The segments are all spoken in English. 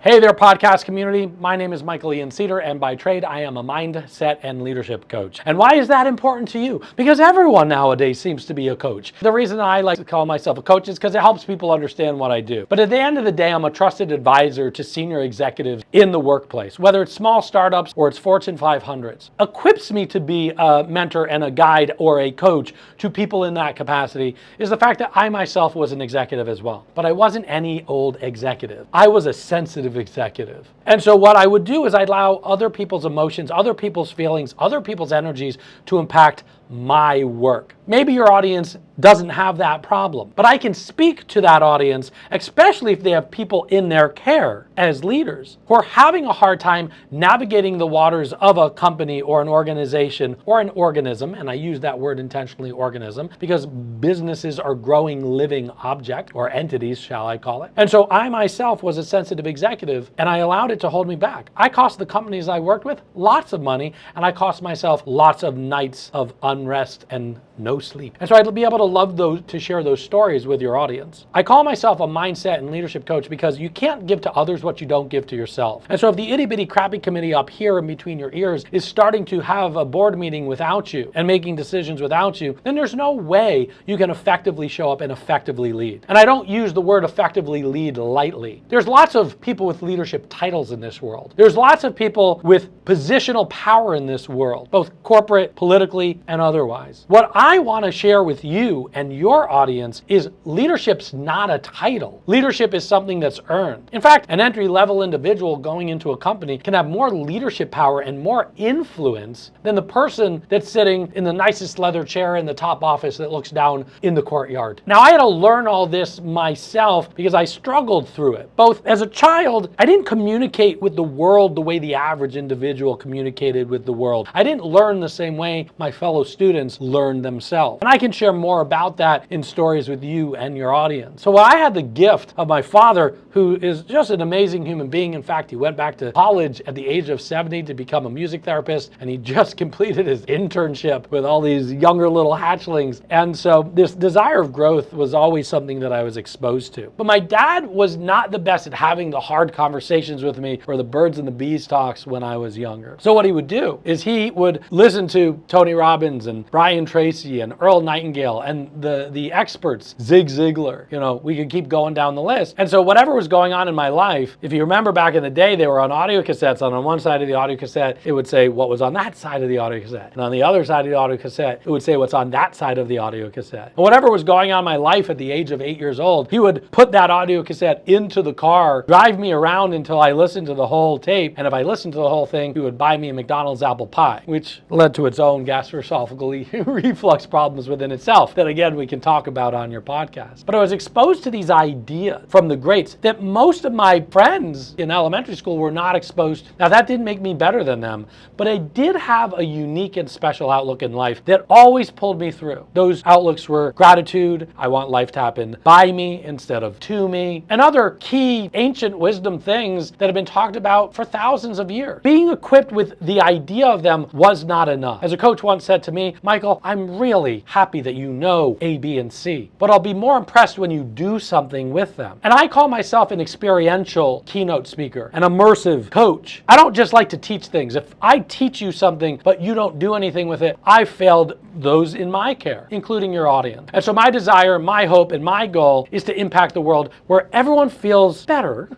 Hey there, podcast community. My name is Michael Ian Cedar, and by trade, I am a mindset and leadership coach. And why is that important to you? Because everyone nowadays seems to be a coach. The reason I like to call myself a coach is because it helps people understand what I do. But at the end of the day, I'm a trusted advisor to senior executives in the workplace, whether it's small startups or it's Fortune 500s. Equips me to be a mentor and a guide or a coach to people in that capacity is the fact that I myself was an executive as well. But I wasn't any old executive. I was a sensitive executive. And so what I would do is I'd allow other people's emotions, other people's feelings, other people's energies to impact my work. Maybe your audience doesn't have that problem, but I can speak to that audience, especially if they have people in their care as leaders who are having a hard time navigating the waters of a company or an organization or an organism. And I use that word intentionally, organism, because businesses are growing living objects or entities, shall I call it. And so I myself was a sensitive executive and I allowed it to hold me back. I cost the companies I worked with lots of money, and I cost myself lots of nights of unrest and no sleep. And so I'd be able to share those stories with your audience. I call myself a mindset and leadership coach because you can't give to others what you don't give to yourself. And so if the itty bitty crappy committee up here in between your ears is starting to have a board meeting without you and making decisions without you, then there's no way you can effectively show up and effectively lead. And I don't use the word effectively lead lightly. There's lots of people with leadership titles in this world. There's lots of people with positional power in this world, both corporate, politically, and otherwise. What I want to share with you and your audience is leadership's not a title. Leadership is something that's earned. In fact, an entry-level individual going into a company can have more leadership power and more influence than the person that's sitting in the nicest leather chair in the top office that looks down in the courtyard. Now, I had to learn all this myself because I struggled through it. Both as a child, I didn't communicate with the world the way the average individual communicated with the world. I didn't learn the same way my fellow students learned themselves. And I can share more about that in stories with you and your audience. So I had the gift of my father, who is just an amazing human being. In fact, he went back to college at the age of 70 to become a music therapist, and he just completed his internship with all these younger little hatchlings. And so this desire of growth was always something that I was exposed to. But my dad was not the best at having the hard conversations with me or the birds and the bees talks when I was younger. So what he would do is he would listen to Tony Robbins and Brian Tracy and Earl Nightingale and the experts, Zig Ziglar. You know, we could keep going down the list. And so whatever was going on in my life, if you remember back in the day, they were on audio cassettes. On one side of the audio cassette, it would say what was on that side of the audio cassette. And on the other side of the audio cassette, it would say what's on that side of the audio cassette. And whatever was going on in my life at the age of 8 years old, he would put that audio cassette into the car, drive me around until I listened to the whole tape. And if I listened to the whole thing, he would buy me a McDonald's apple pie, which led to its own gastroesophageal reflux problems within itself that, again, we can talk about on your podcast. But I was exposed to these ideas from the greats that most of my friends in elementary school were not exposed. Now, that didn't make me better than them, but I did have a unique and special outlook in life that always pulled me through. Those outlooks were gratitude. I want life to happen by me instead of to me, and other key ancient wisdom things that have been talked about for thousands of years. Being equipped with the idea of them was not enough. As a coach once said to me, Michael, I'm really happy that you know A, B, and C, but I'll be more impressed when you do something with them. And I call myself an experiential keynote speaker, an immersive coach. I don't just like to teach things. If I teach you something, but you don't do anything with it, I failed those in my care, including your audience. And so my desire, my hope, and my goal is to impact the world where everyone feels better.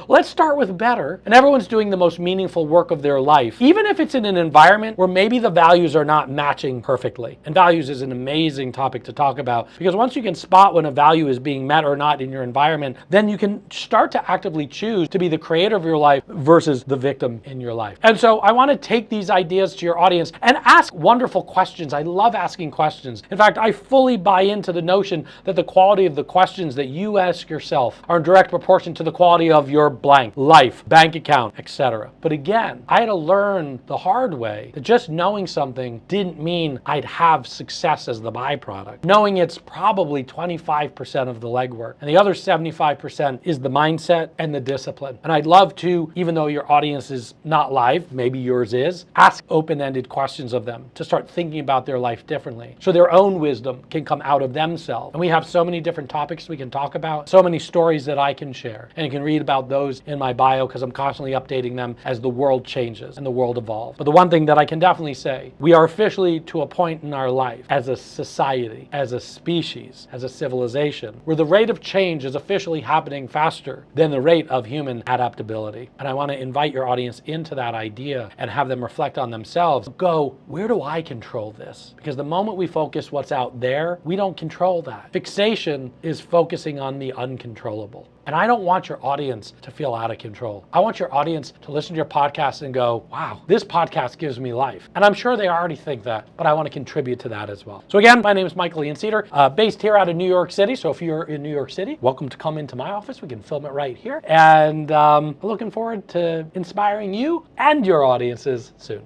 Let's start with better. And everyone's doing the most meaningful work of their life, even if it's in an environment where maybe the values are not matching perfectly. And values is an amazing topic to talk about, because once you can spot when a value is being met or not in your environment, then you can start to actively choose to be the creator of your life versus the victim in your life. And so I want to take these ideas to your audience and ask wonderful questions. I love asking questions. In fact, I fully buy into the notion that the quality of the questions that you ask yourself are in direct proportion to the quality of your blank life, bank account, etc. But again, I had to learn the hard way that just knowing something didn't doesn't mean I'd have success as the byproduct. Knowing it's probably 25% of the legwork, and the other 75% is the mindset and the discipline. And I'd love to, even though your audience is not live, maybe yours is, ask open-ended questions of them to start thinking about their life differently so their own wisdom can come out of themselves. And we have so many different topics we can talk about, so many stories that I can share. And you can read about those in my bio because I'm constantly updating them as the world changes and the world evolves. But the one thing that I can definitely say, we are officially to a point in our life as a society, as a species, as a civilization, where the rate of change is officially happening faster than the rate of human adaptability. And I want to invite your audience into that idea and have them reflect on themselves. Go, where do I control this? Because the moment we focus what's out there, we don't control that. Fixation is focusing on the uncontrollable. And I don't want your audience to feel out of control. I want your audience to listen to your podcast and go, wow, this podcast gives me life. And I'm sure they already think that, but I want to contribute to that as well. So again, my name is Michael Ian Cedar, based here out of New York City. So if you're in New York City, welcome to come into my office. We can film it right here. And looking forward to inspiring you and your audiences soon.